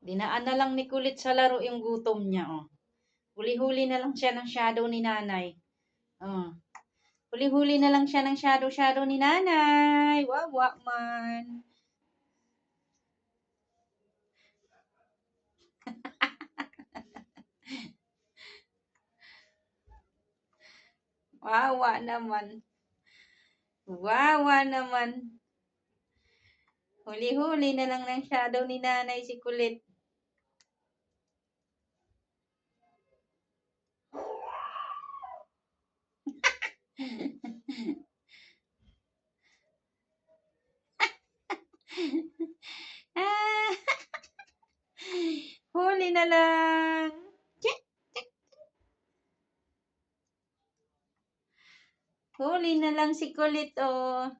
Dinaan na lang ni Kulit sa laro yung gutom niya, oh. Huli-huli na lang siya ng shadow ni nanay. Oh. Huli-huli na lang siya ng shadow ni nanay. Wawa man. Wawa naman. Wawa naman. Huli-huli na lang ng shadow ni nanay si Kulit. Ah, huli na lang. Huli na lang si Kulit, oh.